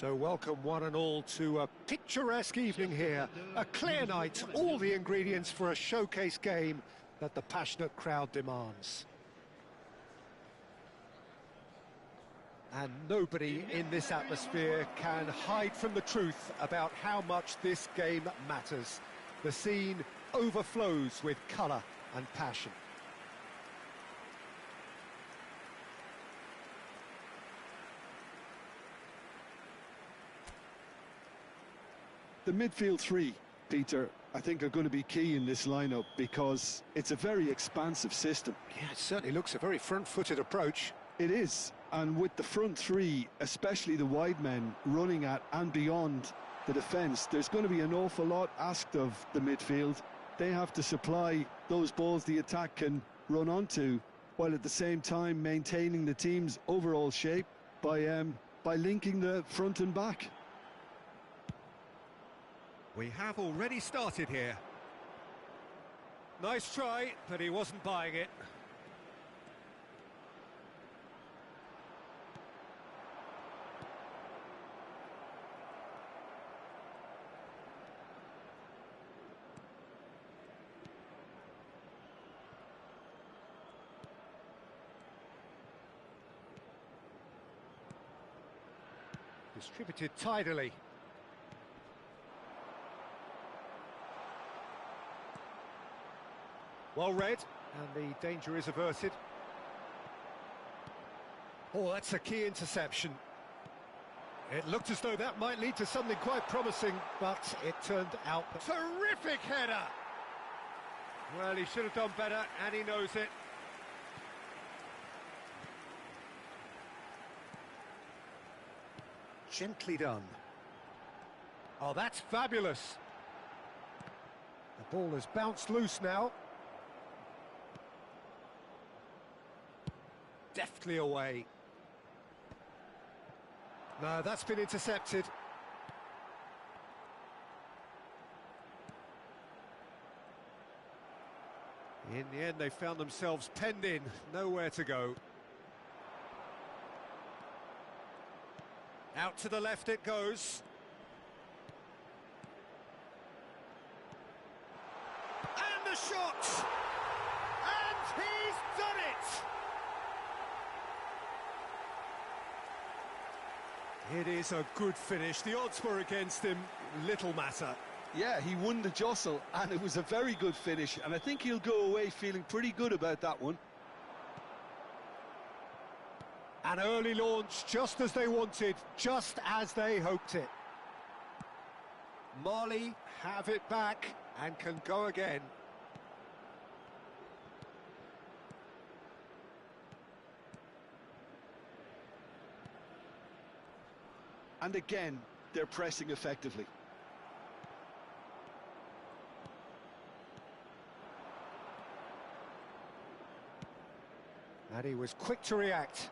So welcome one and all to a picturesque evening here, a clear night, all the ingredients for a showcase game that the passionate crowd demands. And nobody in this atmosphere can hide from the truth about how much this game matters. The scene overflows with colour and passion. The midfield three, Peter, I think are going to be key in this lineup because it's a very expansive system. Yeah, it certainly looks a very front-footed approach. It is, and with the front three, especially the wide men running at and beyond the defence, there's going to be an awful lot asked of the midfield. They have to supply those balls the attack can run onto, while at the same time maintaining the team's overall shape by linking the front and back. We have already started here. Nice try, but he wasn't buying it. Distributed tidily. Well read, and the danger is averted. Oh, that's a key interception. It looked as though that might lead to something quite promising, but it turned out... Terrific header! Well, he should have done better, and he knows it. Gently done. Oh, that's fabulous. The ball has bounced loose now. Deftly away. No, that's been intercepted. In the end, they found themselves penned in, nowhere to go. Out to the left it goes. And the shot! And he's done it! It is a good finish. The odds were against him, little matter. Yeah, he won the jostle, and it was a very good finish, and I think he'll go away feeling pretty good about that one. An early launch, just as they wanted, just as they hoped it. Mali have it back and can go again. And again, they're pressing effectively. And he was quick to react.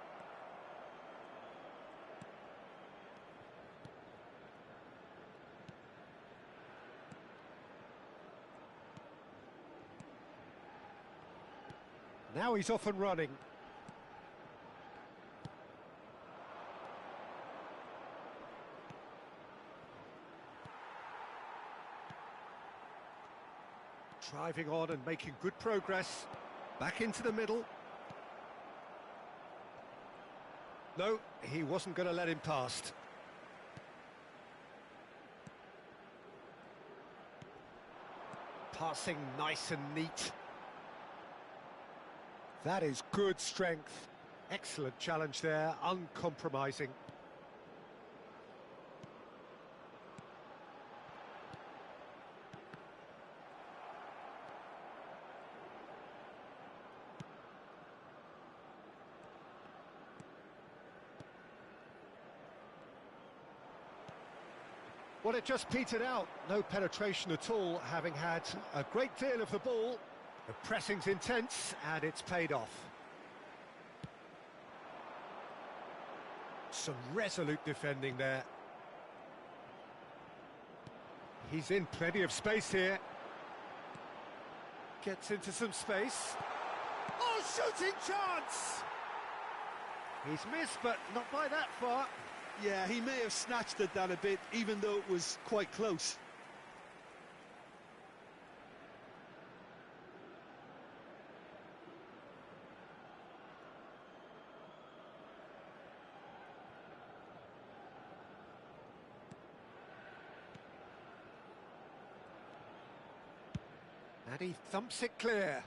Now he's off and running. Driving on and making good progress. Back into the middle. No, he wasn't going to let him past. Passing nice and neat. That is good strength. Excellent challenge there, uncompromising. Well, it just petered out. No penetration at all, having had a great deal of the ball. The pressing's intense, and it's paid off. Some resolute defending there. He's in plenty of space here. Gets into some space. Oh, shooting chance! He's missed, but not by that far. Yeah, he may have snatched at that a bit, even though it was quite close. And he thumps it clear.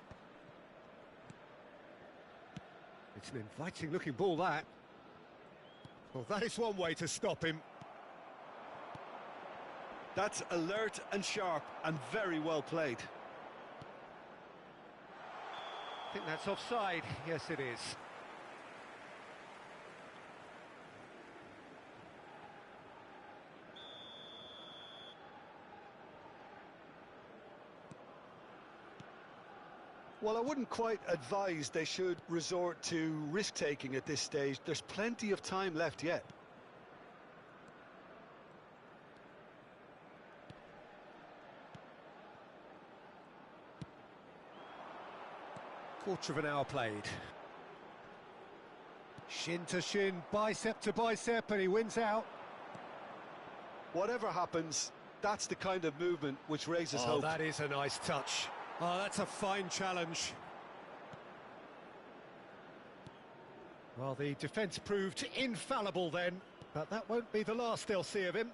It's an inviting-looking ball, that. Well, that is one way to stop him. That's alert and sharp and very well played. I think that's offside. Yes, it is. Well, I wouldn't quite advise they should resort to risk-taking at this stage. There's plenty of time left yet. Quarter of an hour played. Shin to shin, bicep to bicep, and he wins out. Whatever happens, that's the kind of movement which raises Oh, hope. that is a nice touch. Oh, that's a fine challenge. Well, the defence proved infallible then, but that won't be the last they'll see of him.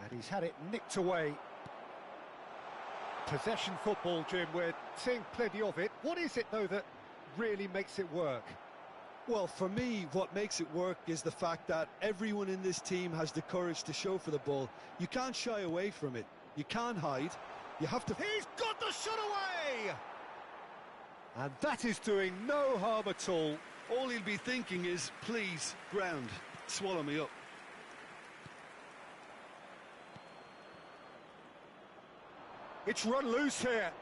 And he's had it nicked away. Possession football, Jim, we're seeing plenty of it. What is it, though, that really makes it work? Well, for me, what makes it work is the fact that everyone in this team has the courage to show for the ball. You can't shy away from it. You can't hide. You have to... He's got the shot away! And that is doing no harm at all. All he'll be thinking is, please, ground, swallow me up. It's run loose here.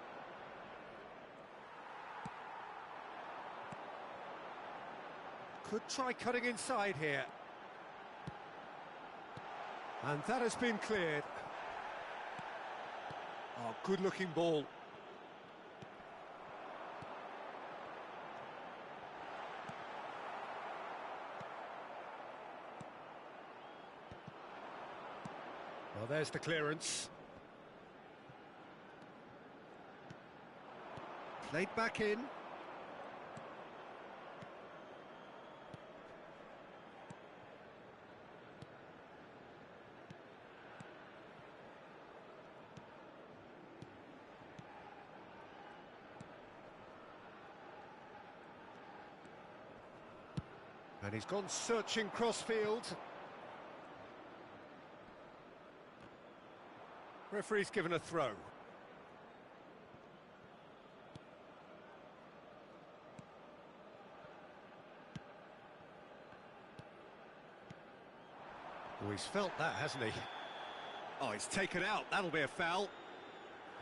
Could try cutting inside here. And that has been cleared. Oh, good-looking ball. Well, there's the clearance. Played back in. And he's gone searching crossfield. Referee's given a throw. Oh, he's felt that, hasn't he? Oh, he's taken out. That'll be a foul.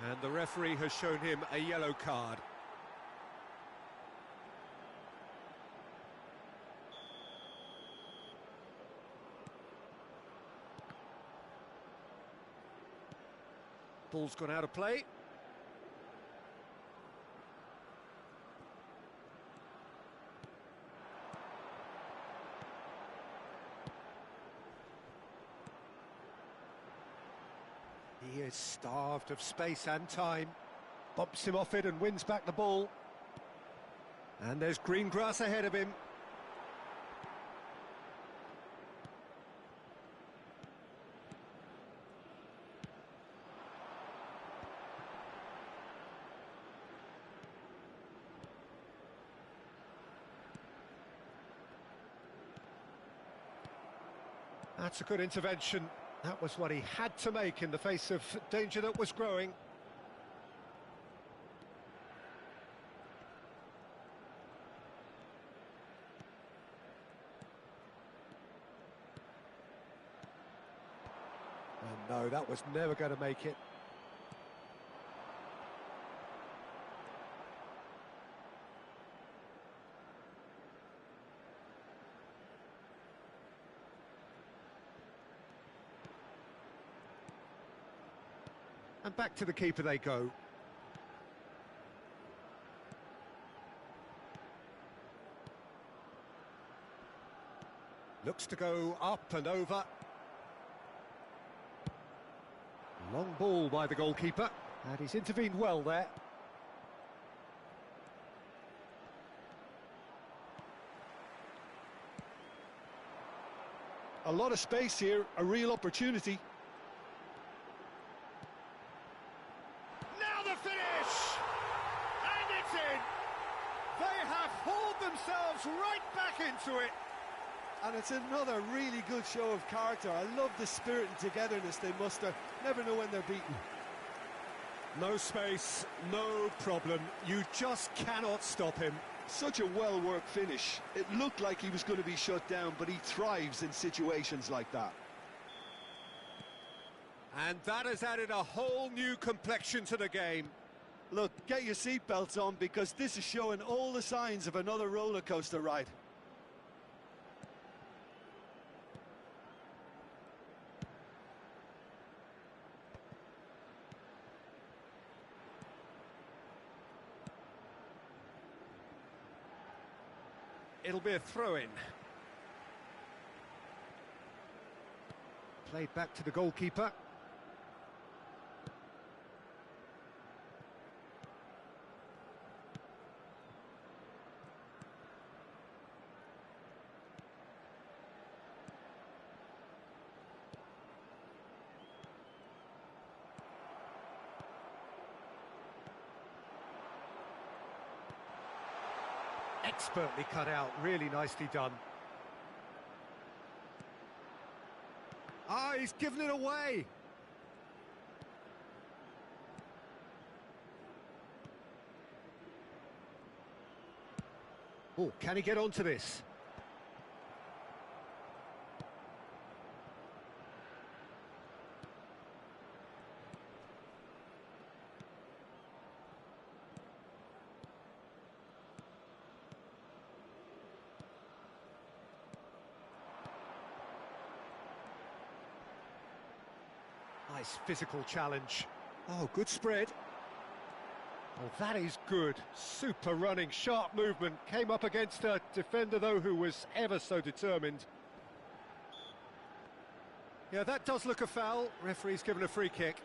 And the referee has shown him a yellow card. Ball's gone out of play. He is starved of space and time. Bumps him off it and wins back the ball. And there's green grass ahead of him. That's a good intervention. That was what he had to make in the face of danger that was growing. And no, that was never going to make it. And back to the keeper they go. Looks to go up and over. Long ball by the goalkeeper, and he's intervened well there. A lot of space here, a real opportunity. Now the finish! And it's in! They have hauled themselves right back into it. And it's another really good show of character. I love the spirit and togetherness they muster. Never know when they're beaten. No space, no problem. You just cannot stop him. Such a well-worked finish. It looked like he was going to be shut down, but he thrives in situations like that. And that has added a whole new complexion to the game. Look, get your seatbelts on, because this is showing all the signs of another roller coaster ride. It'll be a throw-in. Played back to the goalkeeper. Expertly cut out, really nicely done. Ah, he's given it away. Oh, can he get onto this? Nice physical challenge. Oh, good spread. Oh, that is good. Super running, sharp movement. Came up against a defender, though, who was ever so determined. Yeah, that does look a foul. Referee's given a free kick.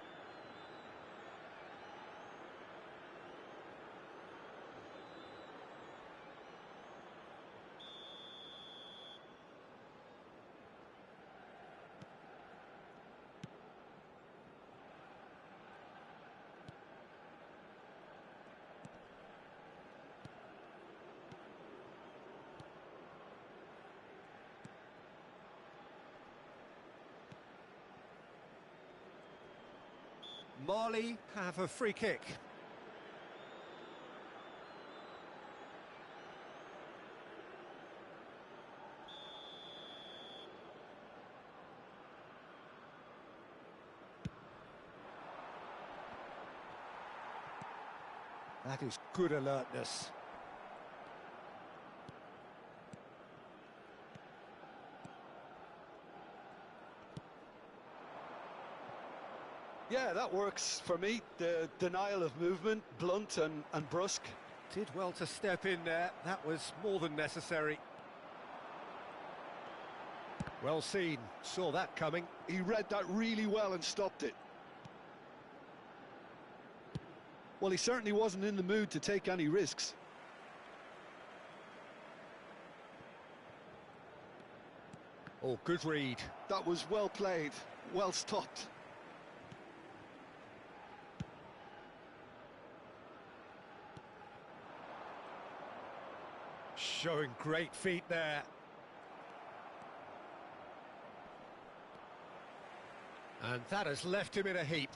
Mali have a free kick. That is good alertness. Yeah, that works for me. The denial of movement, blunt and brusque. Did well to step in there. That was more than necessary. Well seen. Saw that coming. He read that really well and stopped it. Well, he certainly wasn't in the mood to take any risks. Oh, good read. That was well played, well stopped. Showing great feet there. And that has left him in a heap.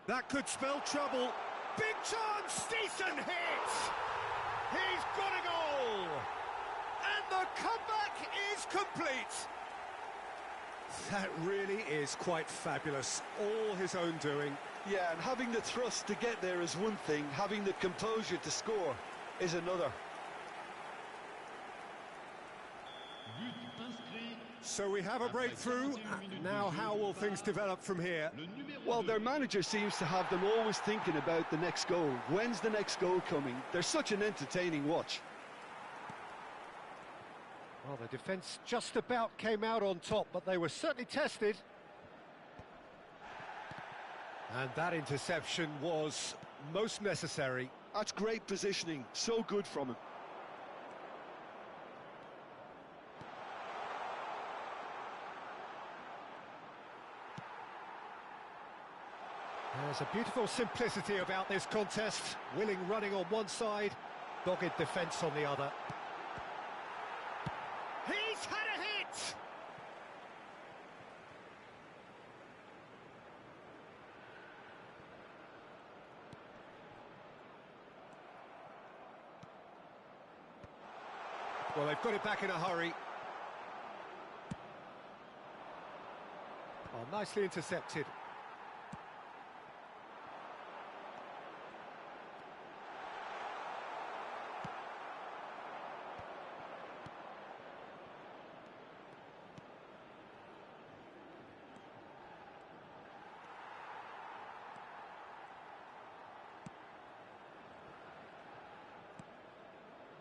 That could spell trouble. Big chance! Decent hit! He's got a goal! And the comeback is complete. That really is quite fabulous. All his own doing. Yeah, and having the thrust to get there is one thing, having the composure to score is another. So we have a breakthrough. Now how will things develop from here? Well, their manager seems to have them always thinking about the next goal. When's the next goal coming? They're such an entertaining watch. Well, the defence just about came out on top, but they were certainly tested. And that interception was most necessary. That's great positioning, so good from him. There's a beautiful simplicity about this contest. Willing running on one side, dogged defence on the other. He's had a hit! Well, they've got it back in a hurry. Oh, nicely intercepted.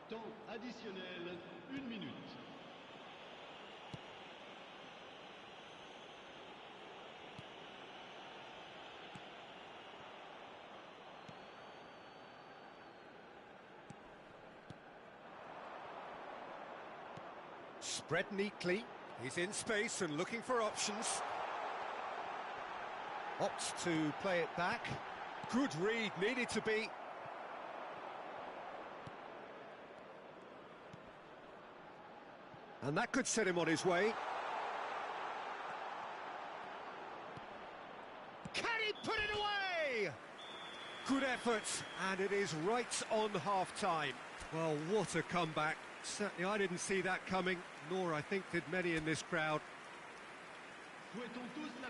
Temps additionnel, 1 minute. Spread neatly. He's in space and looking for options. Opts to play it back. Good read, needed to be. And that could set him on his way. Can he put it away? Good effort, and it is right on half-time. Well, what a comeback. Certainly I didn't see that coming, nor I think did many in this crowd.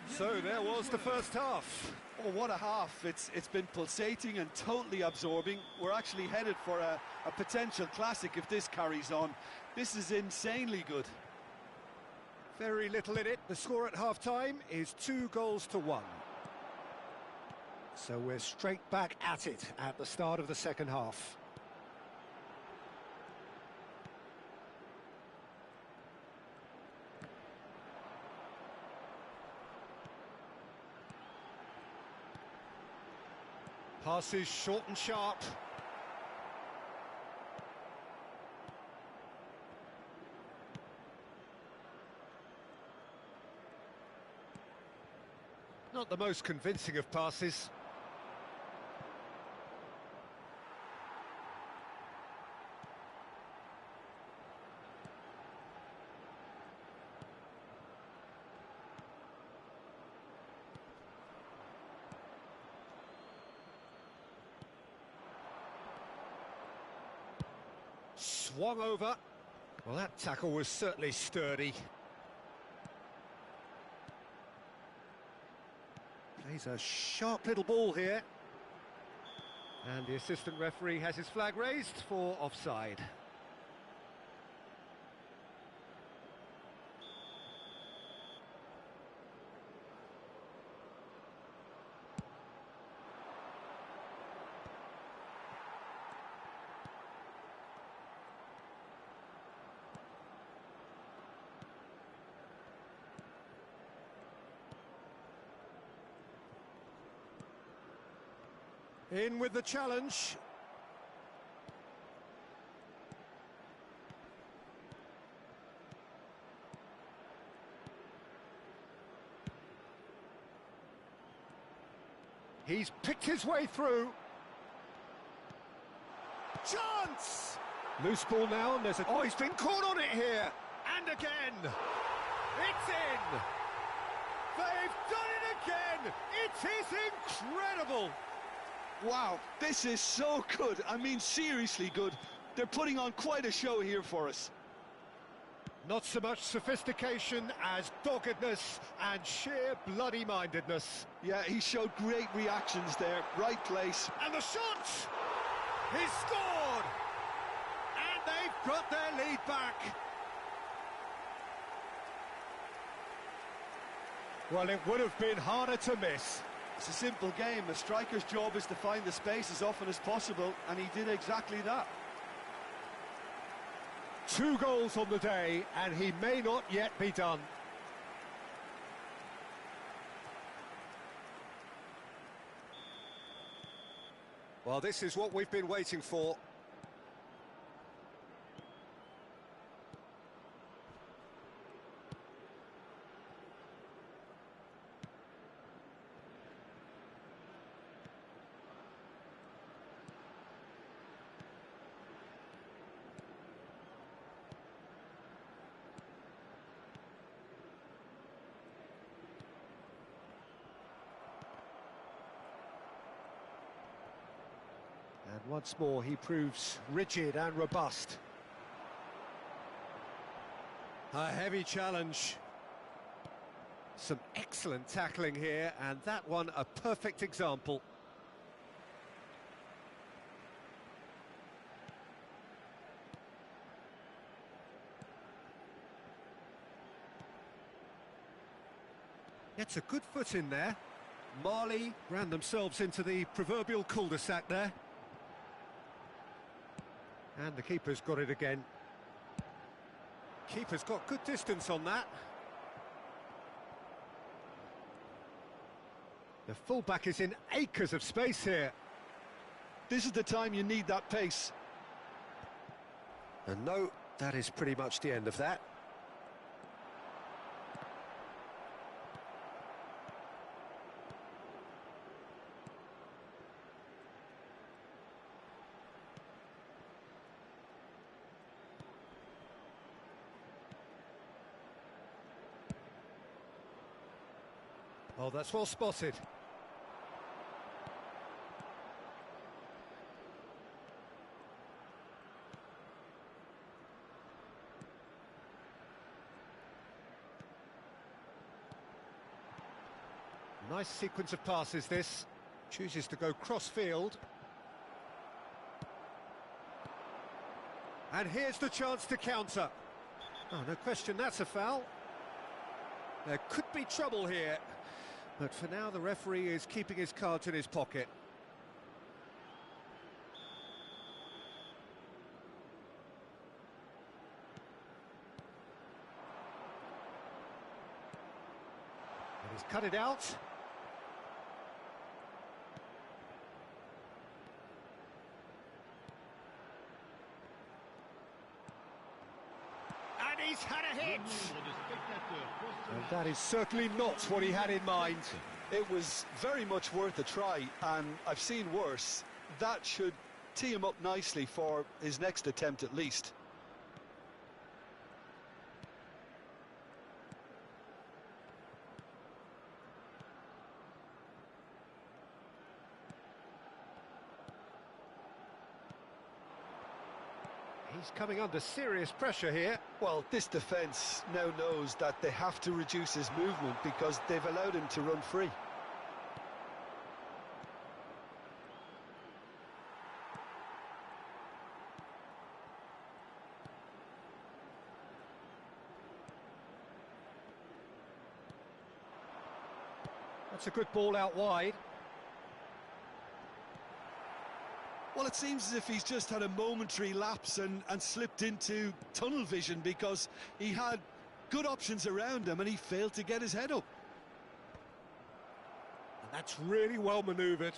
So there was the first half. Oh, what a half. It's been pulsating and totally absorbing. We're actually headed for a potential classic if this carries on. This is insanely good. Very little in it. The score at half-time is 2-1. So we're straight back at it at the start of the second half. Passes short and sharp. Not the most convincing of passes. Swung over. Well, that tackle was certainly sturdy. Plays a sharp little ball here. And the assistant referee has his flag raised for offside. In with the challenge. He's picked his way through. Chance! Loose ball now, and there's a... Oh, he's been caught on it here! And again! It's in! They've done it again! It is incredible! Wow, this is so good. I mean, seriously good. They're putting on quite a show here for us. Not so much sophistication as doggedness and sheer bloody-mindedness. Yeah, he showed great reactions there, right place. And the shot! He's scored! And they've got their lead back. Well, it would have been harder to miss. It's a simple game. A striker's job is to find the space as often as possible, and he did exactly that. 2 goals on the day, and he may not yet be done. Well, this is what we've been waiting for. And once more he proves rigid and robust. A heavy challenge. Some excellent tackling here, and that one a perfect example. Gets a good foot in there. Mali ran themselves into the proverbial cul-de-sac there. And the keeper's got it again. Keeper's got good distance on that. The fullback is in acres of space here. This is the time you need that pace. And no, that is pretty much the end of that. Oh, that's well spotted. Nice sequence of passes, this. Chooses to go cross-field. And here's the chance to counter. Oh, no question, that's a foul. There could be trouble here. But for now, the referee is keeping his cards in his pocket. And he's cut it out. And he's had a hit! And that is certainly not what he had in mind. It was very much worth a try, and I've seen worse. That should tee him up nicely for his next attempt at least. He's coming under serious pressure here. Well, this defence now knows that they have to reduce his movement because they've allowed him to run free. That's a good ball out wide. Well, it seems as if he's just had a momentary lapse and slipped into tunnel vision because he had good options around him and he failed to get his head up. And that's really well manoeuvred.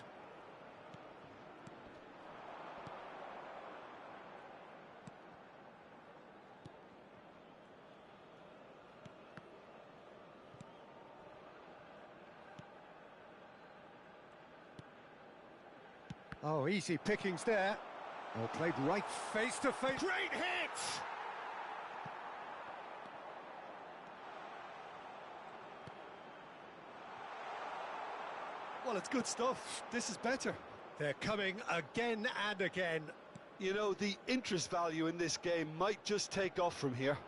Oh, easy pickings there. Oh, played right face to face. Great hit! Well, it's good stuff. This is better. They're coming again and again. You know, the interest value in this game might just take off from here.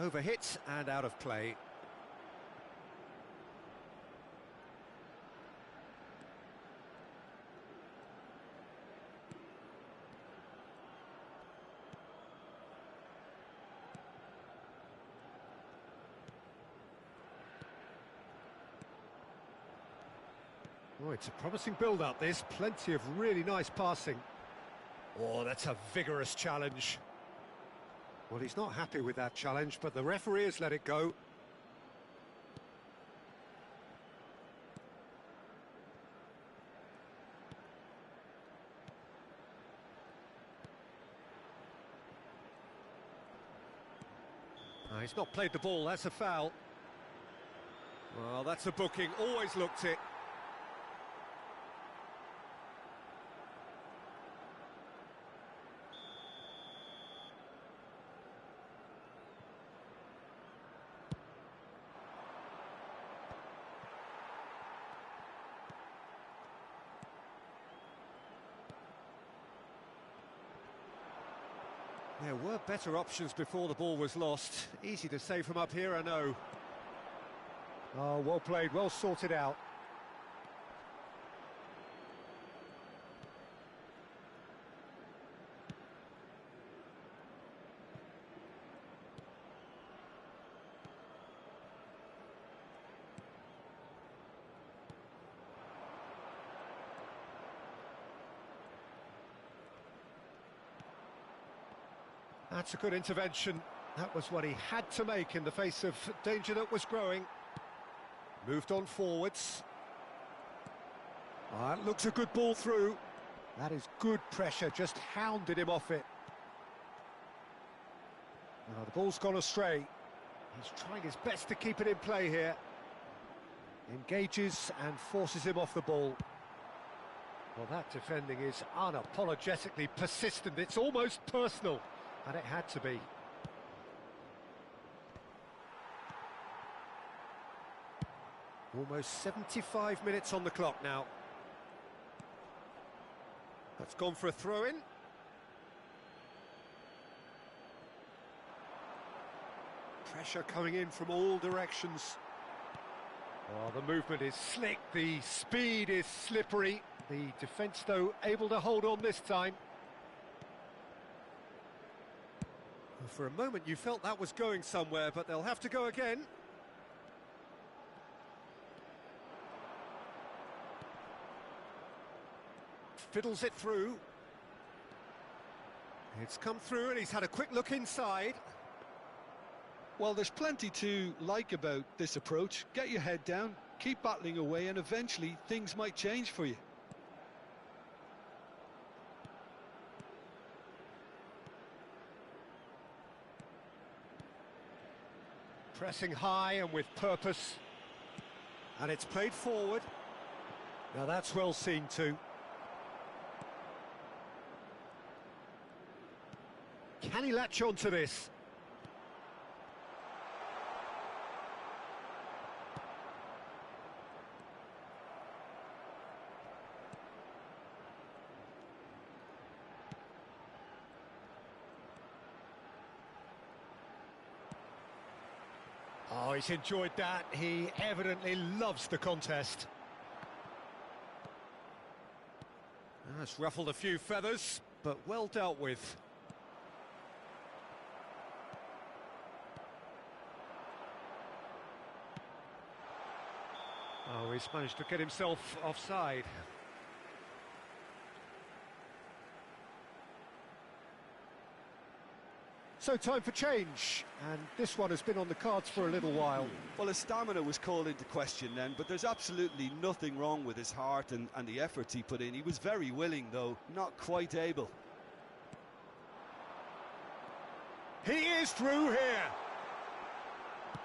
Overhit and out of play. Oh, it's a promising build-up, this. Plenty of really nice passing. Oh, that's a vigorous challenge. Well, he's not happy with that challenge, but the referee has let it go. No, he's not played the ball, that's a foul. Well, that's a booking, always looked it. There were better options before the ball was lost. Easy to say from up here, I know. Oh, well played, well sorted out. That's a good intervention. That was what he had to make in the face of danger that was growing. Moved on forwards. That looks a good ball through. That is good pressure, just hounded him off it. Now the ball's gone astray. He's trying his best to keep it in play here. Engages and forces him off the ball. Well, that defending is unapologetically persistent. It's almost personal. And it had to be. Almost 75 minutes on the clock now. That's gone for a throw-in. Pressure coming in from all directions. Oh, the movement is slick, the speed is slippery. The defence, though, able to hold on this time. For a moment you felt that was going somewhere, but they'll have to go again. Fiddles it through. It's come through and he's had a quick look inside. Well, there's plenty to like about this approach. Get your head down, keep battling away, and eventually things might change for you. Pressing high and with purpose. And it's played forward. Now that's well seen too. Can he latch on to this? Oh, he's enjoyed that. He evidently loves the contest. That's ruffled a few feathers, but well dealt with. Oh, he's managed to get himself offside. So time for change, and this one has been on the cards for a little while. Well, his stamina was called into question then, but there's absolutely nothing wrong with his heart and the efforts he put in. He was very willing, though, not quite able. He is through here.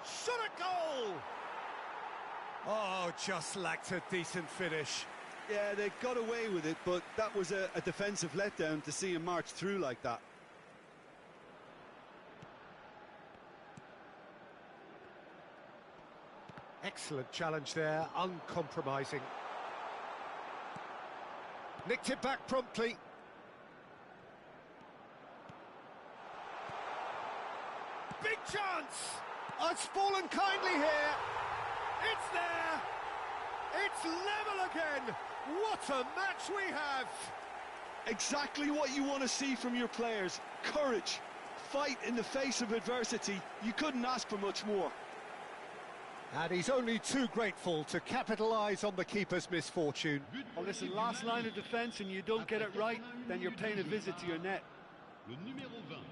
Shot a goal! Oh, just lacked a decent finish. Yeah, they got away with it, but that was a defensive letdown to see him march through like that. Excellent challenge there, uncompromising. Nicked it back promptly. Big chance! Oh, it's fallen kindly here. It's there. It's level again. What a match we have. Exactly what you want to see from your players. Courage, fight in the face of adversity. You couldn't ask for much more. And he's only too grateful to capitalise on the keeper's misfortune. Well, listen, last line of defence and you don't get it right, then you're paying a visit to your net. Le numéro 20.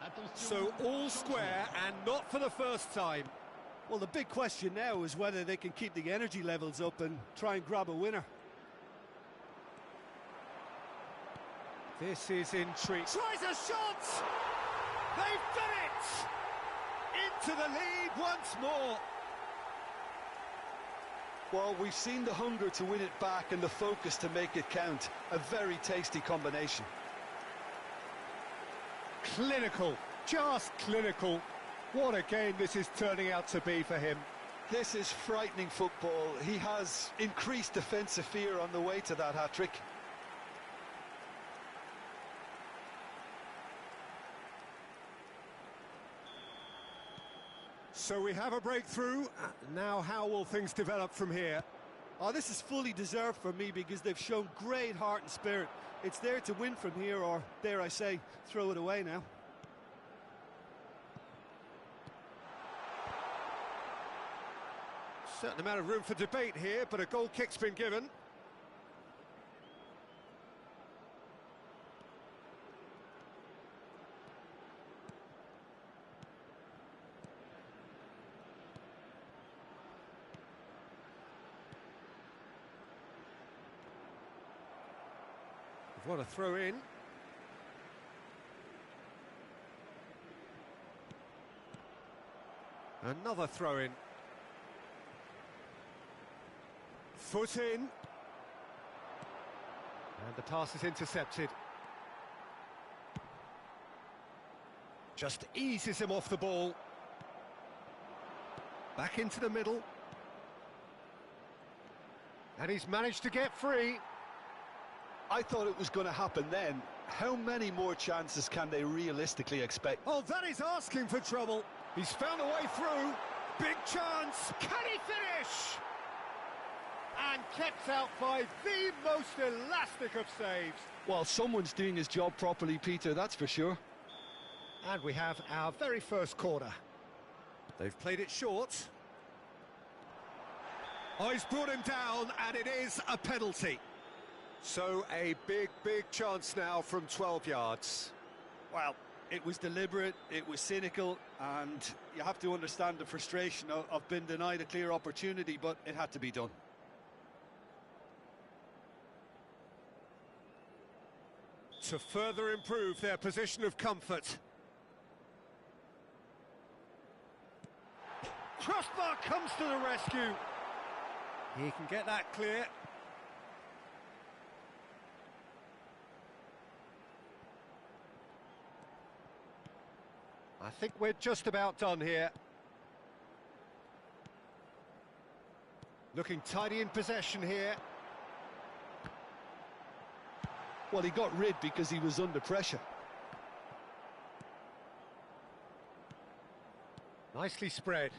Attention. So all square and not for the first time. Well, the big question now is whether they can keep the energy levels up and try and grab a winner. This is intrigue. Tries a shot! They've done it! Into the lead once more. Well, we've seen the hunger to win it back and the focus to make it count. A very tasty combination. Clinical, just clinical. What a game this is turning out to be for him. This is frightening football. He has increased defensive fear on the way to that hat-trick. So we have a breakthrough. Now how will things develop from here? Oh, this is fully deserved for me because they've shown great heart and spirit. It's there to win from here, or dare I say, throw it away now. Certain amount of room for debate here, but a goal kick's been given. What a throw in. Another throw in. Foot in. And the pass is intercepted. Just eases him off the ball. Back into the middle. And he's managed to get free. I thought it was going to happen then. How many more chances can they realistically expect? Oh, that is asking for trouble. He's found a way through. Big chance. Can he finish? And kept out by the most elastic of saves. Well, someone's doing his job properly, Peter, that's for sure. And we have our very first corner. They've played it short. Oh, he's brought him down, and it is a penalty. So a big, big chance now from 12 yards. Well, it was deliberate, it was cynical, and you have to understand the frustration of being denied a clear opportunity, but it had to be done. To further improve their position of comfort. Crossbar comes to the rescue. He can get that clear. I think we're just about done here. Looking tidy in possession here. Well, he got rid because he was under pressure. Nicely spread.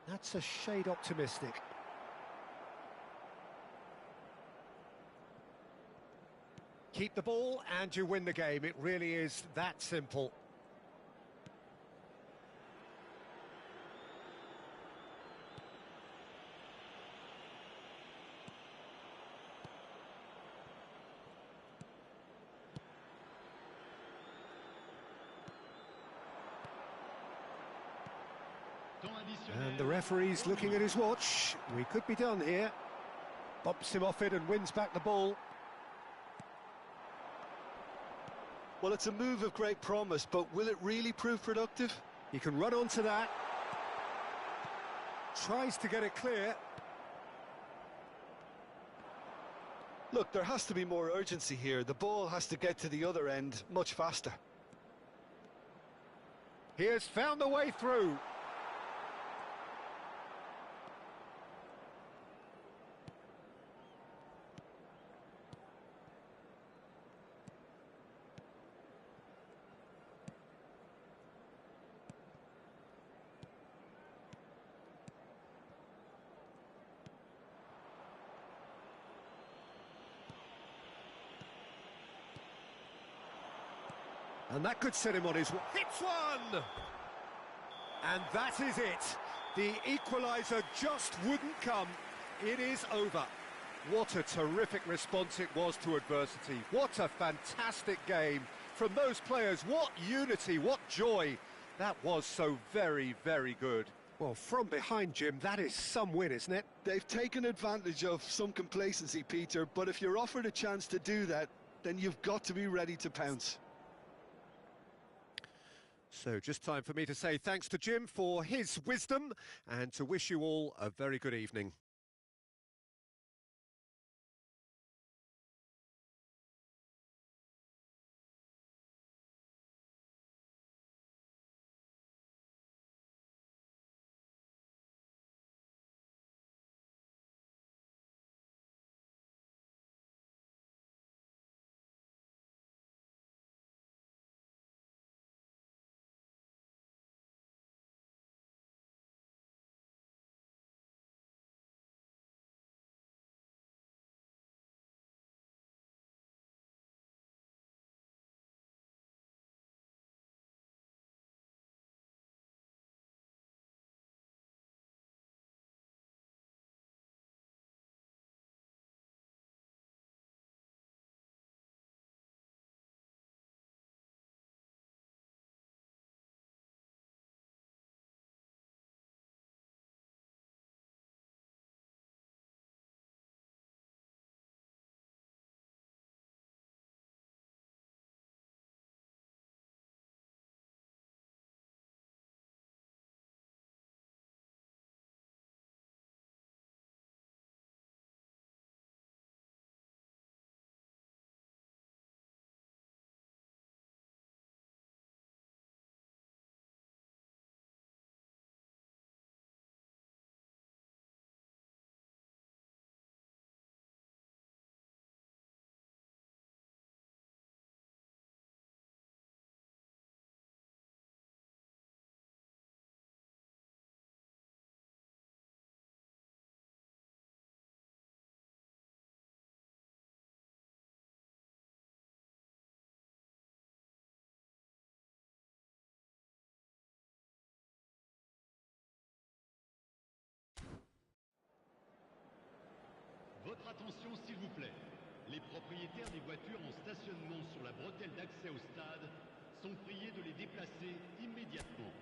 That's a shade optimistic. Keep the ball and you win the game. It really is that simple. And the referee's looking at his watch. We could be done here. Bumps him off it and wins back the ball. Well, it's a move of great promise, but will it really prove productive? He can run onto that. Tries to get it clear. Look, there has to be more urgency here. The ball has to get to the other end much faster. He has found the way through. And that could set him on his way. Hits one! And that is it. The equaliser just wouldn't come. It is over. What a terrific response it was to adversity. What a fantastic game from those players. What unity, what joy. That was so very, very good. Well, from behind, Jim, that is some win, isn't it? They've taken advantage of some complacency, Peter, but if you're offered a chance to do that, then you've got to be ready to pounce. So just time for me to say thanks to Jim for his wisdom and to wish you all a very good evening. Votre attention s'il vous plaît. Les propriétaires des voitures en stationnement sur la bretelle d'accès au stade sont priés de les déplacer immédiatement.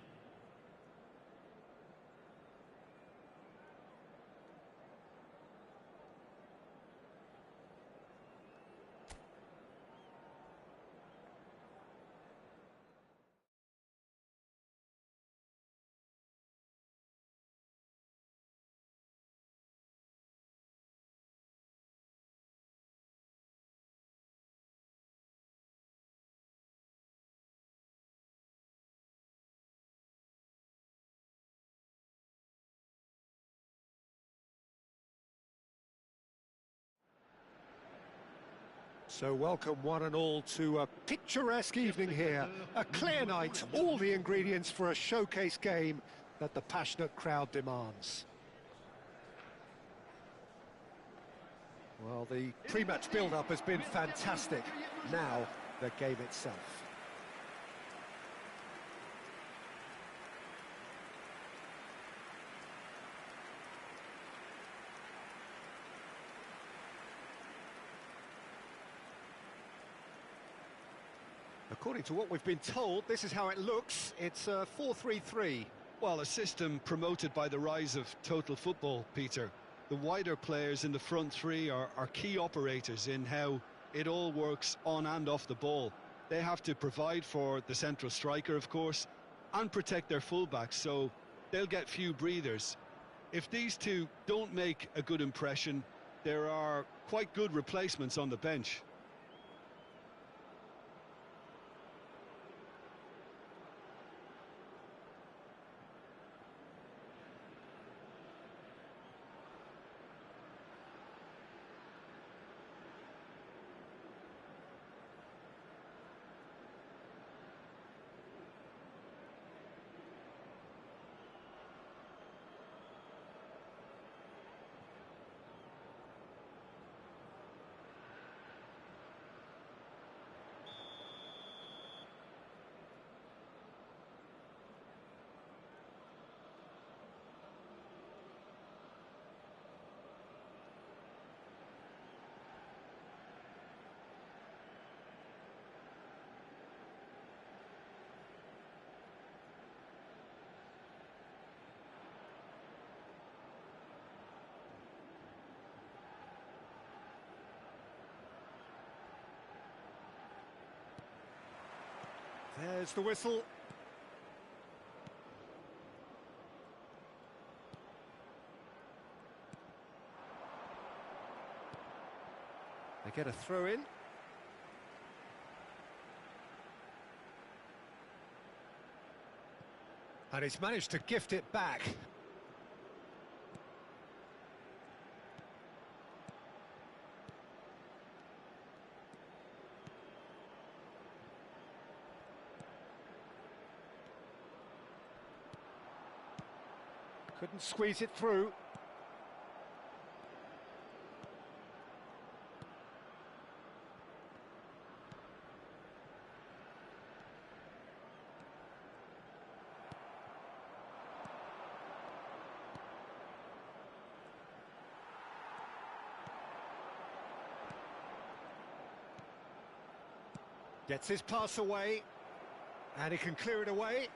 So welcome one and all to a picturesque evening here. A clear night, all the ingredients for a showcase game that the passionate crowd demands. Well, the pre-match build-up has been fantastic. Now, the game itself. According to what we've been told, this is how it looks. It's a 4-3-3. Well, a system promoted by the rise of total football, Peter. The wider players in the front three are key operators in how it all works on and off the ball. They have to provide for the central striker, of course, and protect their fullbacks, so they'll get few breathers. If these two don't make a good impression, there are quite good replacements on the bench. There's the whistle. They get a throw in. And he's managed to gift it back. Couldn't squeeze it through. Gets his pass away, and he can clear it away.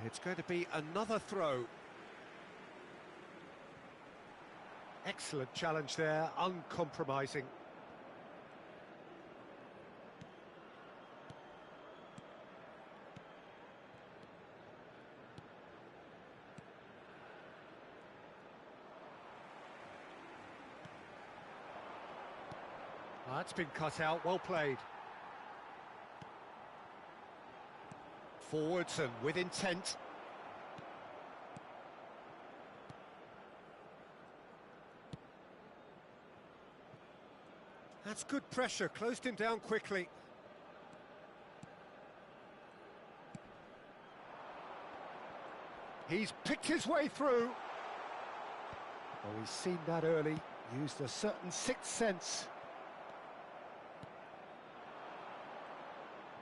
It's going to be another throw. Excellent challenge there, uncompromising. That's been cut out, well played. Forwards and with intent. That's good pressure, closed him down quickly. He's picked his way through. Oh, he's seen that early, used a certain sixth sense.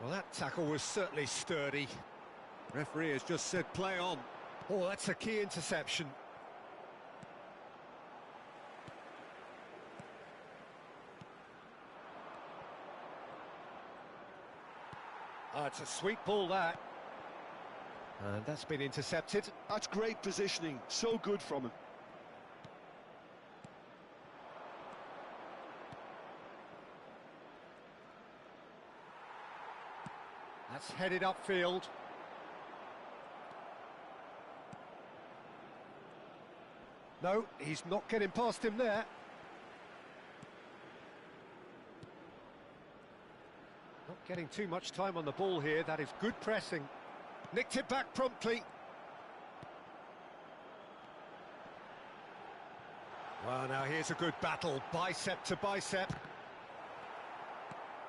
Well, that tackle was certainly sturdy. Referee has just said play on. Oh, that's a key interception. Oh, it's a sweet ball, that. And that's been intercepted. That's great positioning, so good from him. That's headed upfield. No, he's not getting past him there. Not getting too much time on the ball here. That is good pressing. Nicked it back promptly. Well, now here's a good battle, bicep to bicep.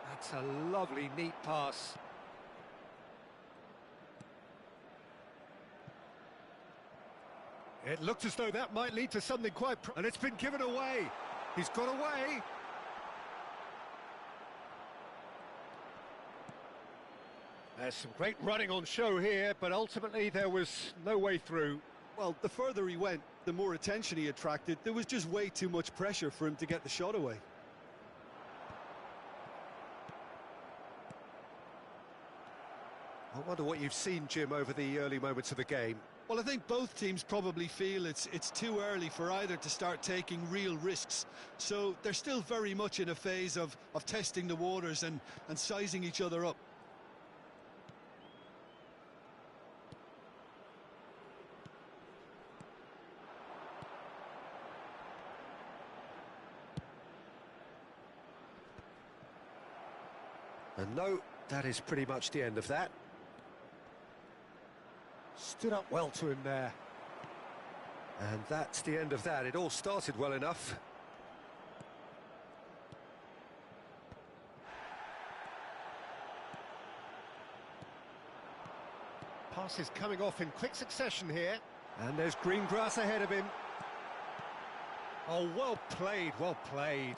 That's a lovely, neat pass. It looked as though that might lead to something quite... and it's been given away. He's got away. There's some great running on show here, but ultimately there was no way through. Well, the further he went, the more attention he attracted. There was just way too much pressure for him to get the shot away. I wonder what you've seen, Jim, over the early moments of the game. Well, I think both teams probably feel it's too early for either to start taking real risks. So they're still very much in a phase of testing the waters and sizing each other up. And no, that is pretty much the end of that. Stood up well to him there. And that's the end of that. It all started well enough. Passes coming off in quick succession here. And there's green grass ahead of him. Oh, well played, well played.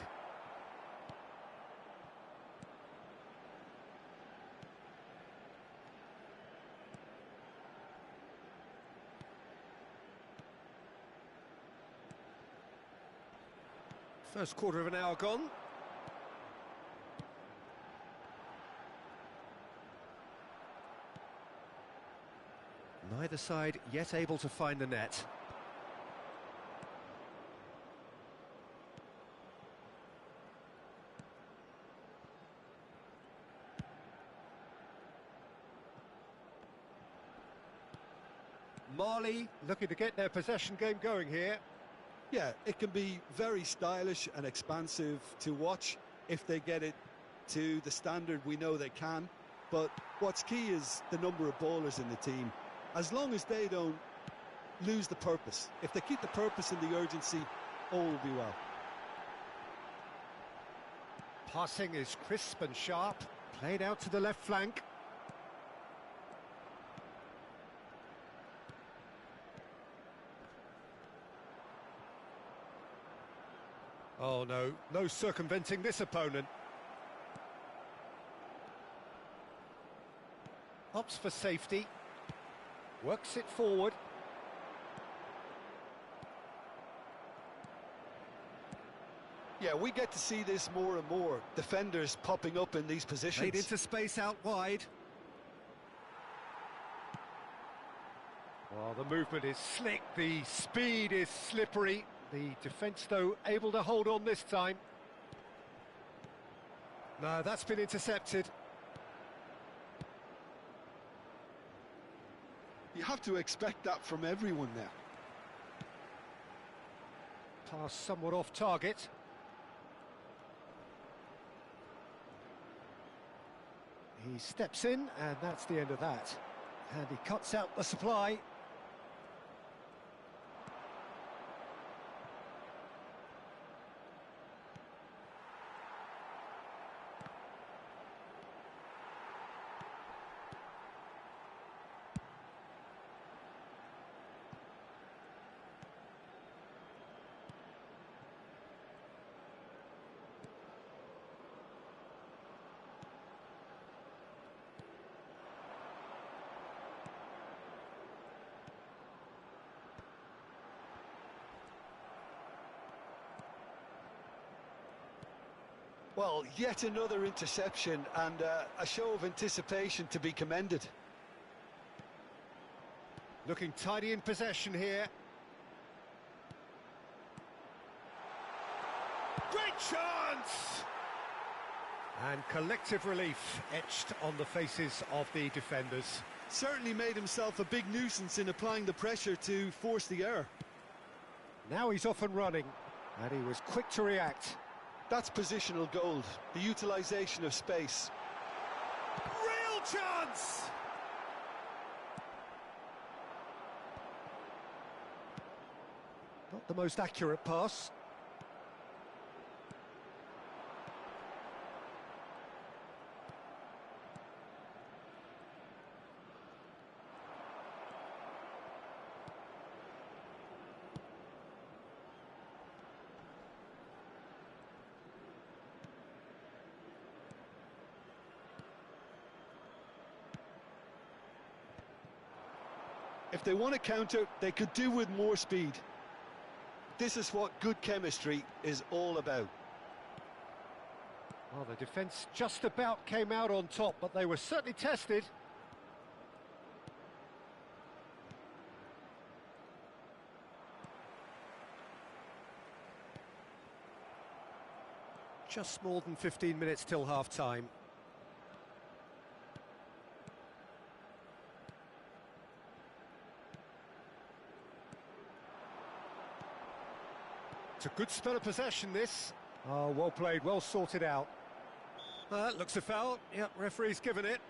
First quarter of an hour gone. Neither side yet able to find the net. Mali looking to get their possession game going here. Yeah, it can be very stylish and expansive to watch if they get it to the standard we know they can. But what's key is the number of ballers in the team. As long as they don't lose the purpose, if they keep the purpose and the urgency, all will be well. Passing is crisp and sharp, played out to the left flank. Oh no, no circumventing this opponent. Opts for safety, works it forward. Yeah, we get to see this more and more. Defenders popping up in these positions. Made into space out wide. Well, the movement is slick, the speed is slippery. The defence, though, able to hold on this time. No, that's been intercepted. You have to expect that from everyone now. Pass somewhat off target. He steps in, and that's the end of that. And he cuts out the supply. Well, yet another interception and a show of anticipation to be commended. Looking tidy in possession here. Great chance! And collective relief etched on the faces of the defenders. Certainly made himself a big nuisance in applying the pressure to force the error. Now he's off and running, and he was quick to react. That's positional gold, the utilisation of space. Real chance! Not the most accurate pass. If they want to counter, they could do with more speed. This is what good chemistry is all about. Well, the defence just about came out on top, but they were certainly tested. Just more than 15 minutes till half-time. It's a good spell of possession, this. Oh, well played, well sorted out. Looks a foul. Yep, referee's given it.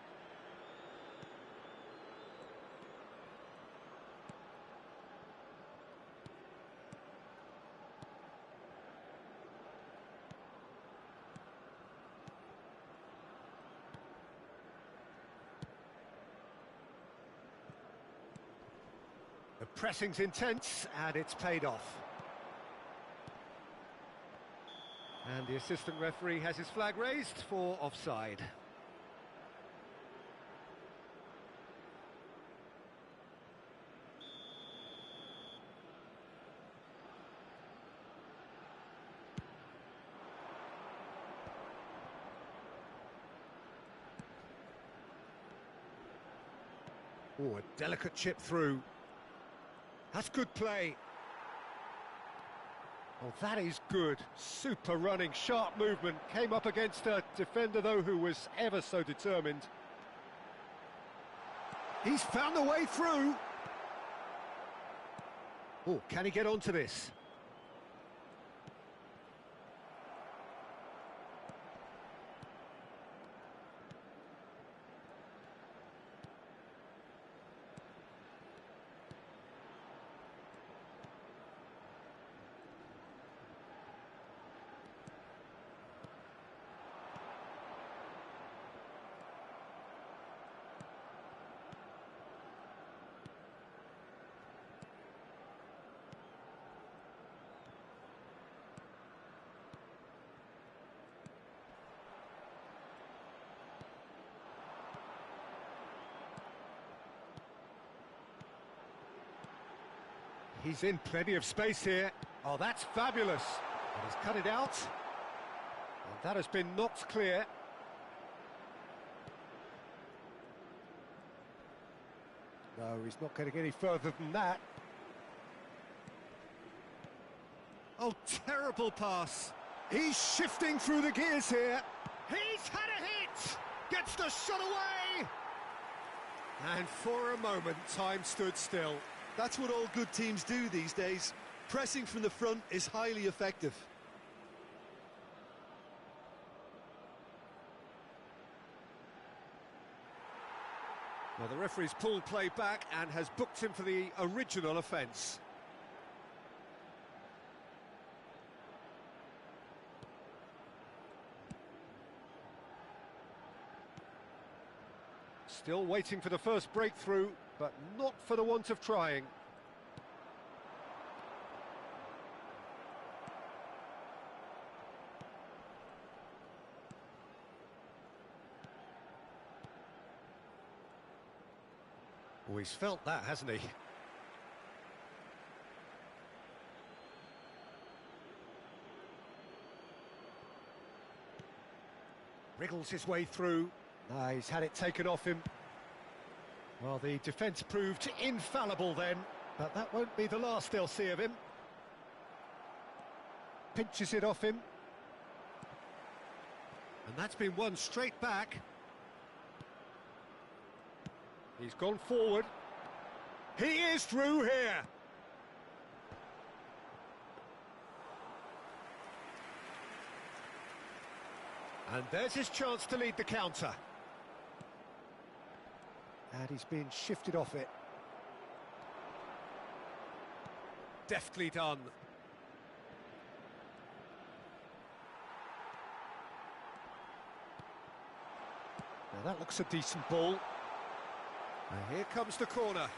The pressing's intense, and it's paid off. And the assistant referee has his flag raised for offside. Oh, a delicate chip through. That's good play. Oh, that is good. Super running, sharp movement. Came up against a defender, though, who was ever so determined. He's found a way through. Oh, can he get onto this? He's in plenty of space here. Oh, that's fabulous. And he's cut it out. And that has been knocked clear. No, he's not getting any further than that. Oh, terrible pass. He's shifting through the gears here. He's had a hit. Gets the shot away. And for a moment, time stood still. That's what all good teams do these days. Pressing from the front is highly effective. Well, the referee's pulled play back and has booked him for the original offence. Still waiting for the first breakthrough, but not for the want of trying. Oh, he's felt that, hasn't he? Wriggles his way through. He's had it taken off him. Well, the defence proved infallible then, but that won't be the last they'll see of him. Pinches it off him. And that's been won straight back. He's gone forward. He is through here. And there's his chance to lead the counter. And he's been shifted off it. Deftly done. Now that looks a decent ball. And here comes the corner.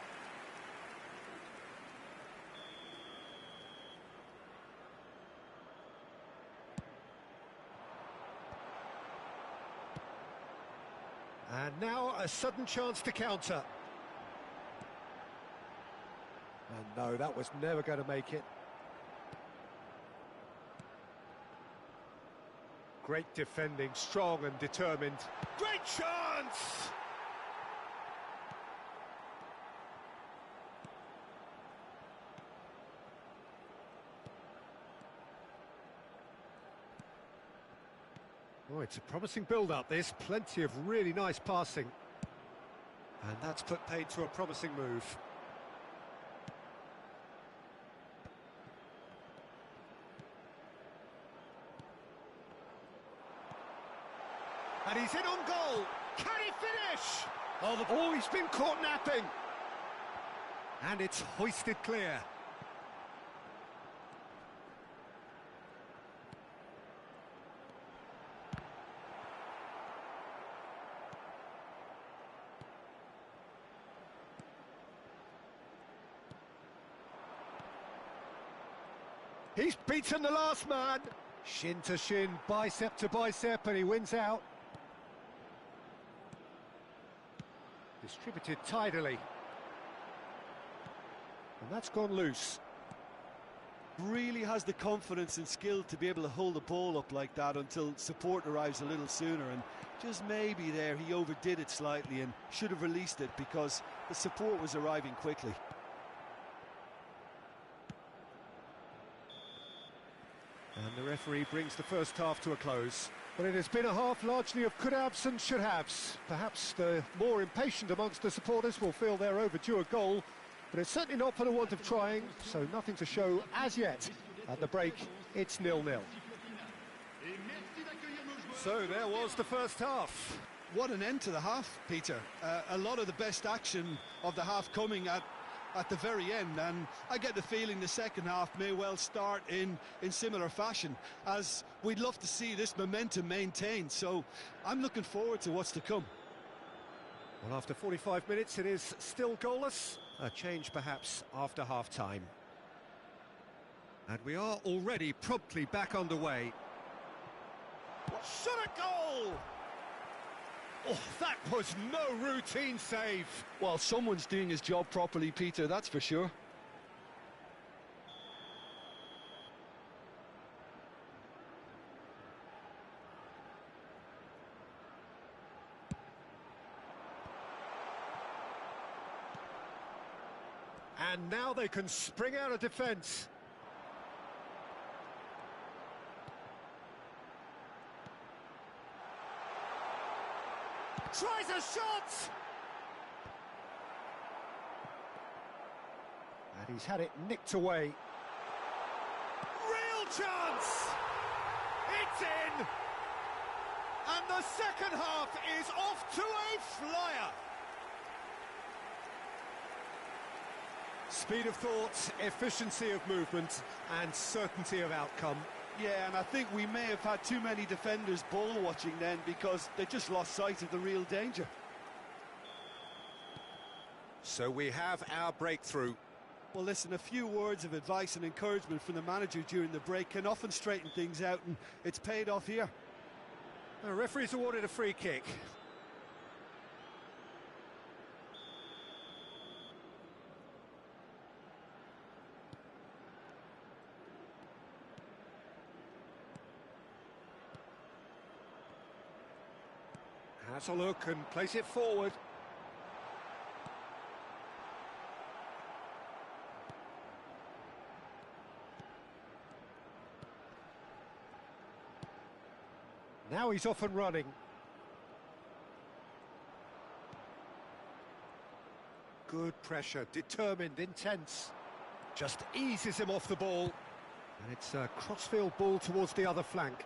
And now a sudden chance to counter. And no, that was never going to make it. Great defending, strong and determined. Great chance! Oh, it's a promising build-up, this. Plenty of really nice passing. And that's put paid to a promising move. And he's in on goal. Can he finish? Oh, he's been caught napping. And it's hoisted clear. He's beaten the last man. Shin to shin, bicep to bicep, and he wins out. Distributed tidily. And that's gone loose. Really has the confidence and skill to be able to hold the ball up like that until support arrives a little sooner, and just maybe there he overdid it slightly and should have released it because the support was arriving quickly. And the referee brings the first half to a close. But it has been a half largely of could-haves and should-haves. Perhaps the more impatient amongst the supporters will feel they're overdue a goal. but it's certainly not for the want of trying, so nothing to show as yet. At the break, it's 0-0. So there was the first half. What an end to the half, Peter. A lot of the best action of the half coming at the very end, and I get the feeling the second half may well start in similar fashion, as we'd love to see this momentum maintained. So I'm looking forward to what's to come. Well, after 45 minutes, it is still goalless. A change perhaps after half-time. And we are already promptly back underway. Shot a goal! Oh, that was no routine save. Well, someone's doing his job properly, Peter, that's for sure. And now they can spring out of defence. Tries a shot! And he's had it nicked away. Real chance! It's in! And the second half is off to a flyer! Speed of thought, efficiency of movement, and certainty of outcome. Yeah, and I think we may have had too many defenders ball watching then, because they just lost sight of the real danger. So we have our breakthrough. Well, listen, a few words of advice and encouragement from the manager during the break can often straighten things out, and it's paid off here. The referee's awarded a free kick. Has a look and place it forward. Now he's off and running. Good pressure, determined, intense. Just eases him off the ball. And it's a crossfield ball towards the other flank.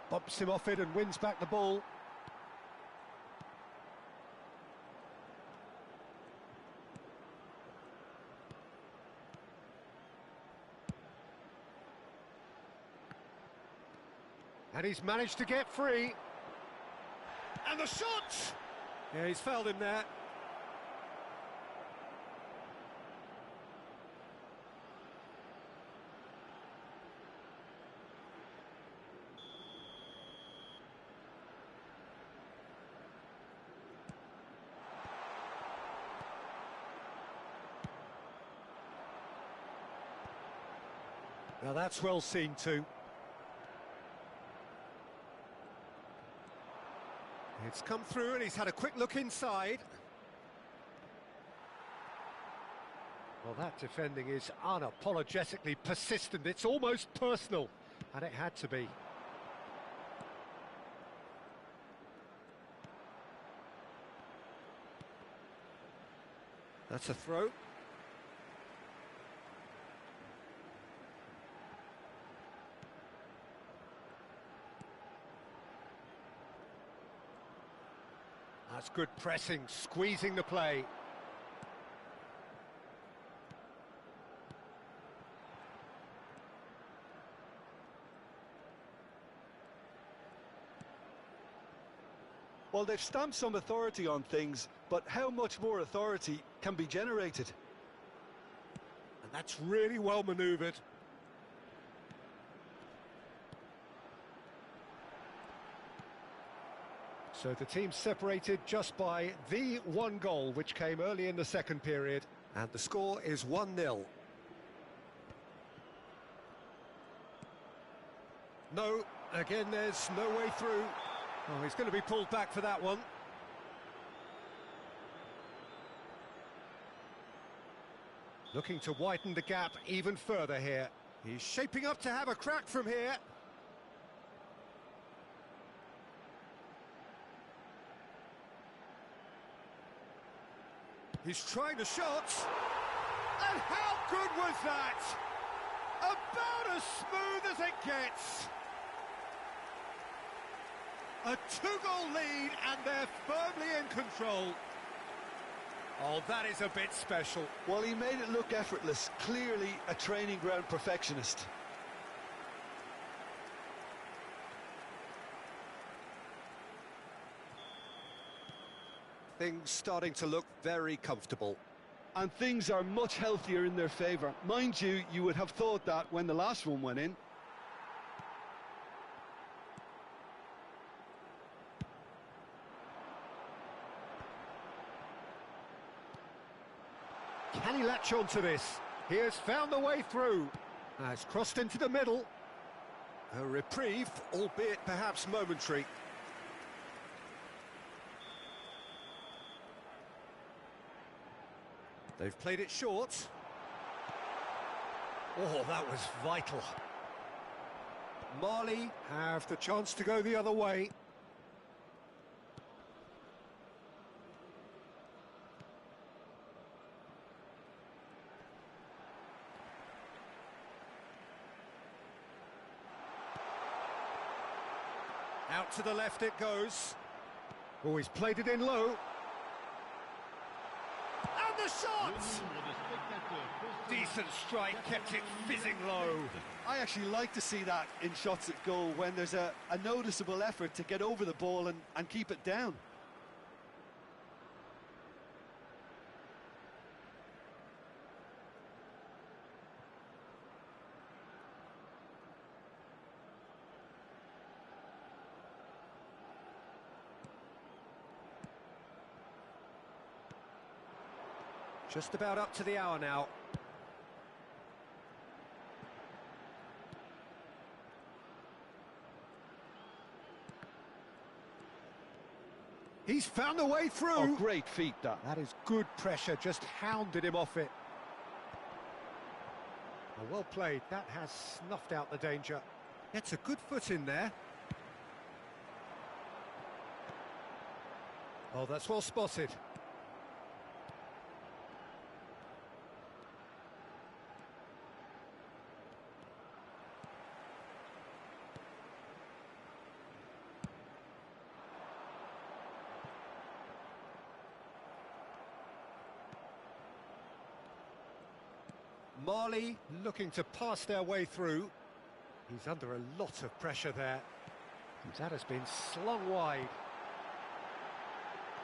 Bumps him off it and wins back the ball. And he's managed to get free. And the shot! Yeah, he's fouled him there. Now that's well seen too. It's come through and he's had a quick look inside. Well, that defending is unapologetically persistent. It's almost personal, and it had to be. That's a throw. That's good pressing, squeezing the play. Well, they've stamped some authority on things, but how much more authority can be generated? And that's really well manoeuvred. So the team separated just by the one goal, which came early in the second period. And the score is 1-0. No, again, there's no way through. Oh, he's going to be pulled back for that one. Looking to widen the gap even further here. He's shaping up to have a crack from here. He's trying the shot. And how good was that? About as smooth as it gets. A 2-goal lead and they're firmly in control. Oh, that is a bit special. Well, he made it look effortless. Clearly a training ground perfectionist. Things starting to look very comfortable. And things are much healthier in their favour. Mind you, you would have thought that when the last one went in. Can he latch on to this? He has found the way through. Has crossed into the middle. A reprieve, albeit perhaps momentary. They've played it short. Oh, that was vital. Mali have the chance to go the other way. Out to the left it goes. Oh, he's played it in low. And the shot! Decent strike, kept it fizzing low. I actually like to see that in shots at goal when there's a noticeable effort to get over the ball and keep it down. Just about up to the hour now. He's found a way through. Oh, great feat, that. That is good pressure, just hounded him off it. Oh, well played, that has snuffed out the danger. Gets a good foot in there. Oh, that's well spotted. Mali looking to pass their way through. He's under a lot of pressure there. That has been slung wide.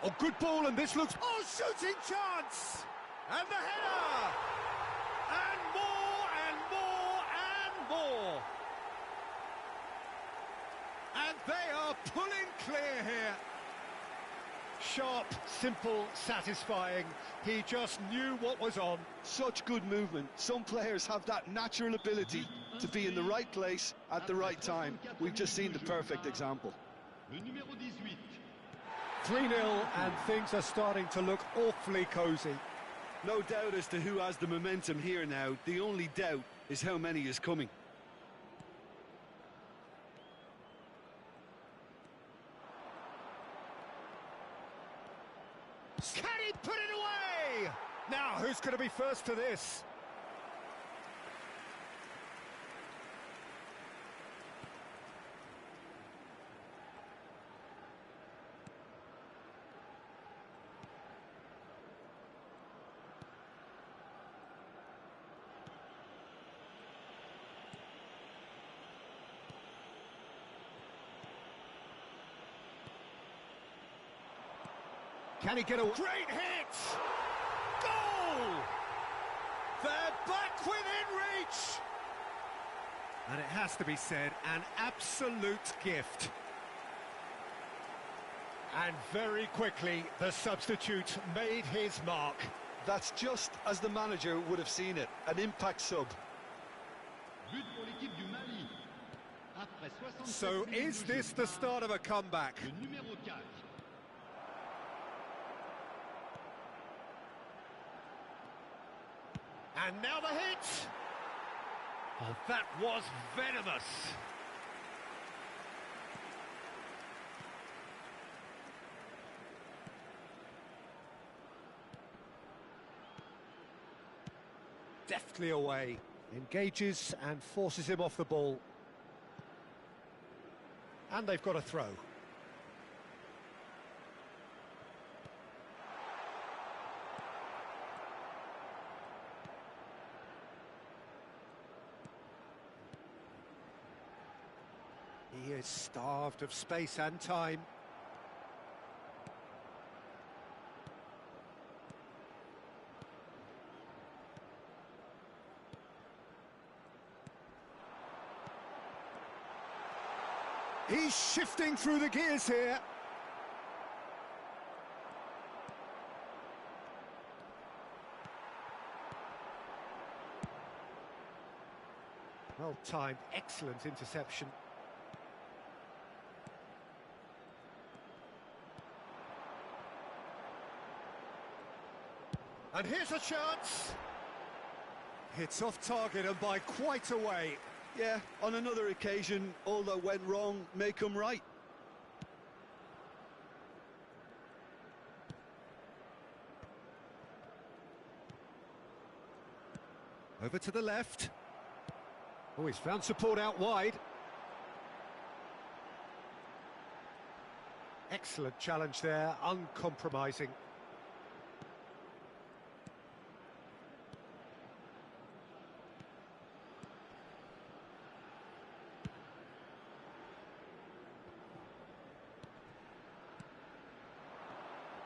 Oh, good ball, and this looks... Oh, shooting chance! And the header! And more, and more, and more! And they are pulling clear here. Sharp, simple, satisfying. He just knew what was on. Such good movement. Some players have that natural ability to be in the right place at the right time. We've just seen the perfect example. 3-0, and things are starting to look awfully cosy. No doubt as to who has the momentum here now. The only doubt is how many is coming. Can he put it away? Now, who's going to be first to this? Can he get a great hit? Goal! They're back within reach! And it has to be said, an absolute gift. And very quickly, the substitute made his mark. That's just as the manager would have seen it, an impact sub. But pour l'équipe du Mali. Après 67 So minutes is de this jeu the par start of a comeback? le numéro 4. And now the hit! Oh, that was venomous. Deftly away, engages and forces him off the ball. And they've got a throw. He is starved of space and time. He's shifting through the gears here. Well timed, excellent interception. And here's a chance. It's off target and by quite a way. Yeah, on another occasion, all that went wrong may come right. Over to the left. Oh, he's found support out wide. Excellent challenge there, uncompromising.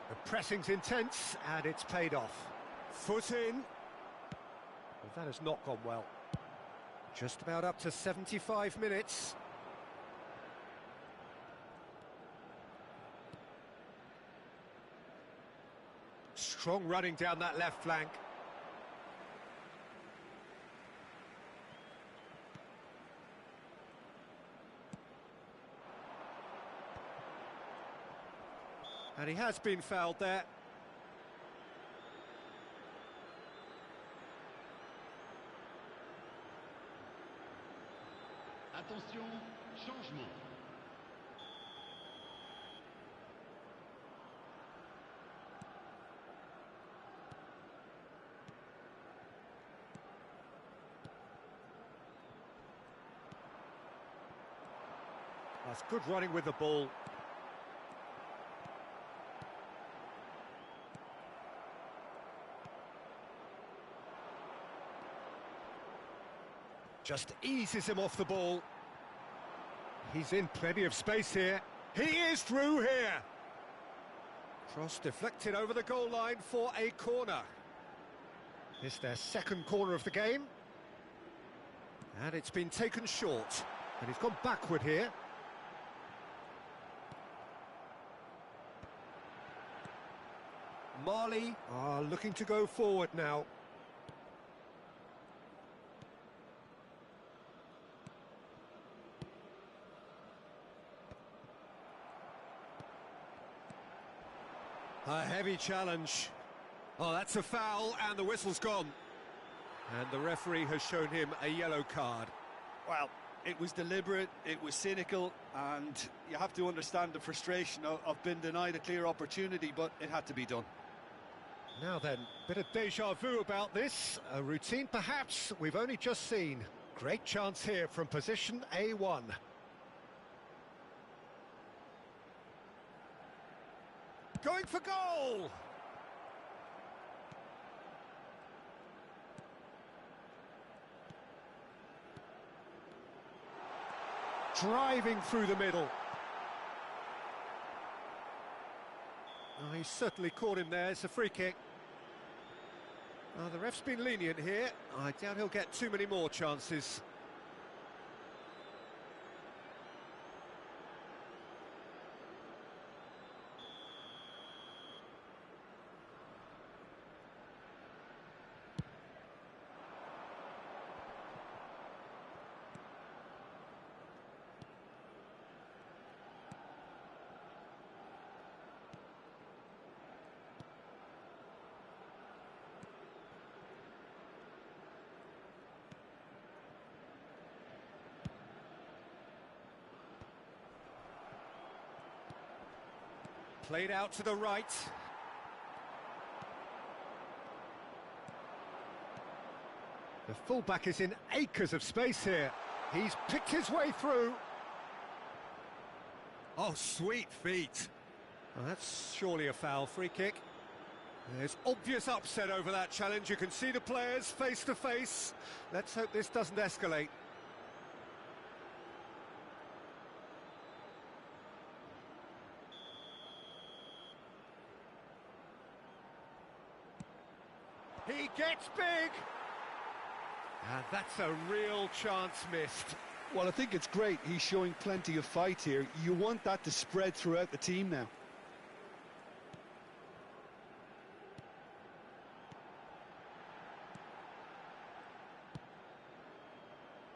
The pressing's intense, and it's paid off. Foot in. Well, that has not gone well. Just about up to 75 minutes. Strong running down that left flank. And he has been fouled there. Attention, changement. That's good running with the ball. Just eases him off the ball. He's in plenty of space here. He is through here. Cross deflected over the goal line for a corner. It's their second corner of the game. And it's been taken short. And he's gone backward here. Mali are looking to go forward now. A heavy challenge. Oh, that's a foul, and the whistle's gone. And the referee has shown him a yellow card. Well, it was deliberate, it was cynical, and you have to understand the frustration of being denied a clear opportunity, but it had to be done. Now then, bit of deja vu about this. A routine perhaps we've only just seen. Great chance here from position A1. Going for goal! Driving through the middle. Oh, he certainly caught him there. It's a free kick. The ref's been lenient here. I doubt he'll get too many more chances. Played out to the right. The fullback is in acres of space here. He's picked his way through. Oh, sweet feet. Well, that's surely a foul. Free kick. There's obvious upset over that challenge. You can see the players face to face. Let's hope this doesn't escalate. He gets big. And that's a real chance missed. Well, I think it's great. He's showing plenty of fight here. You want that to spread throughout the team now.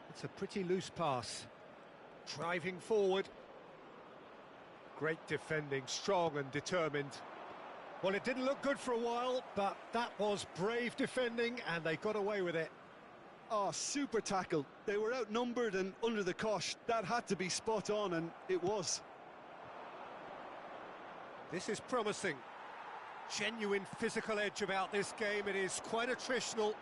It's a pretty loose pass. Driving forward. Great defending, strong and determined. Well, it didn't look good for a while, but that was brave defending and they got away with it. Oh, super tackle. They were outnumbered and under the cosh. That had to be spot on, and it was. This is promising. Genuine physical edge about this game. It is quite attritional.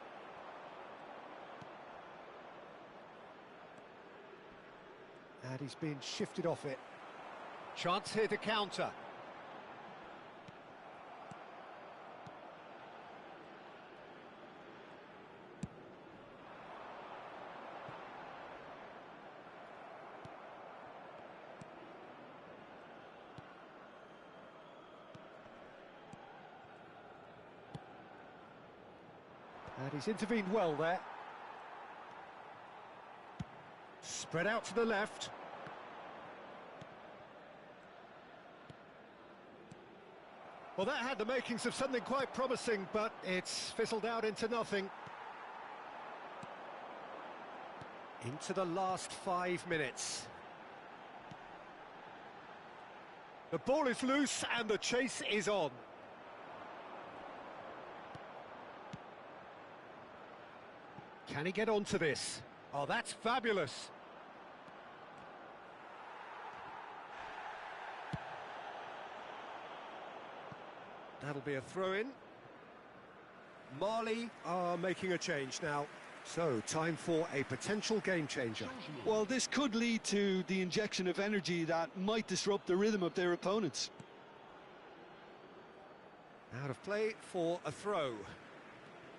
And he's being shifted off it. Chance here to counter. And he's intervened well there. Spread out to the left. Well, that had the makings of something quite promising, but it's fizzled out into nothing. Into the last 5 minutes. The ball is loose and the chase is on. Can he get onto this? Oh, that's fabulous. That'll be a throw-in. Mali are making a change now. So, time for a potential game changer. Well, this could lead to the injection of energy that might disrupt the rhythm of their opponents. Out of play for a throw.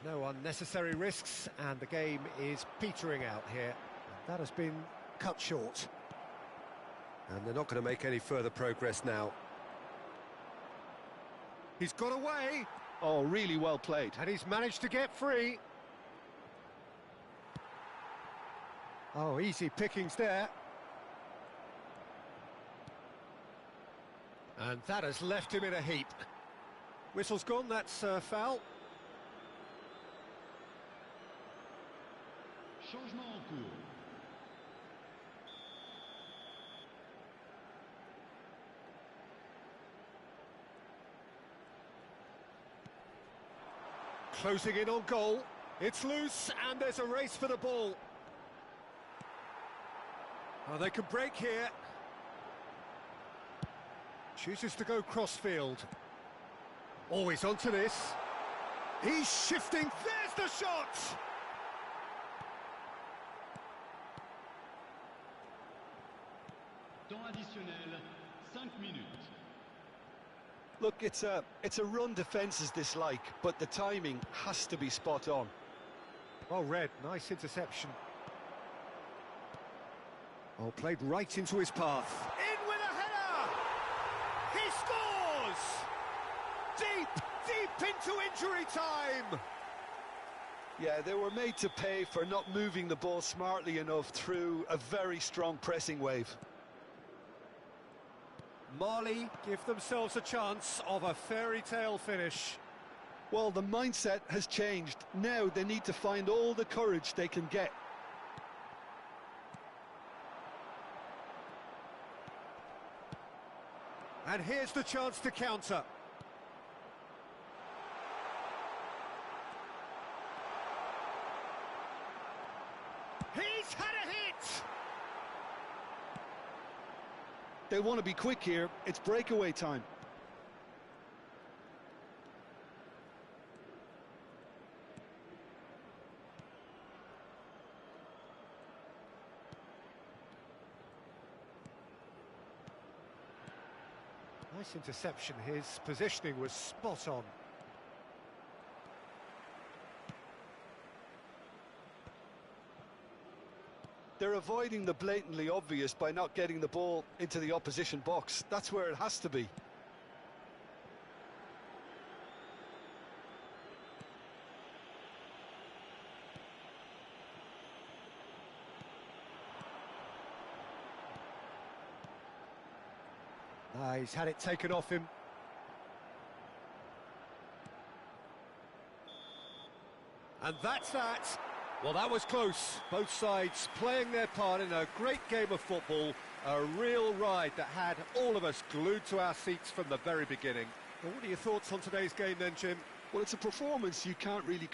No unnecessary risks, and the game is petering out here. And that has been cut short. And they're not going to make any further progress now. He's got away. Oh, really well played. And he's managed to get free. Oh, easy pickings there. And that has left him in a heap. Whistle's gone, that's a foul. Changement en cours. Closing in on goal. It's loose and there's a race for the ball. Oh, they can break here. Chooses to go crossfield. Always onto this. He's shifting. There's the shot! Temps additionnel, 5 minutes. Look, it's a run defence is dislike, but the timing has to be spot on. Well read, nice interception. Oh, played right into his path. In with a header! He scores! Deep into injury time! Yeah, they were made to pay for not moving the ball smartly enough through a very strong pressing wave. Mali give themselves a chance of a fairy tale finish. Well, the mindset has changed. Now they need to find all the courage they can get. And here's the chance to counter. He's had a hit! They want to be quick here. It's breakaway time. Nice interception. His positioning was spot on. They're avoiding the blatantly obvious by not getting the ball into the opposition box. That's where it has to be. He's had it taken off him. And that's that. Well, that was close. Both sides playing their part in a great game of football. A real ride that had all of us glued to our seats from the very beginning. Well, what are your thoughts on today's game then, Jim? Well, it's a performance you can't really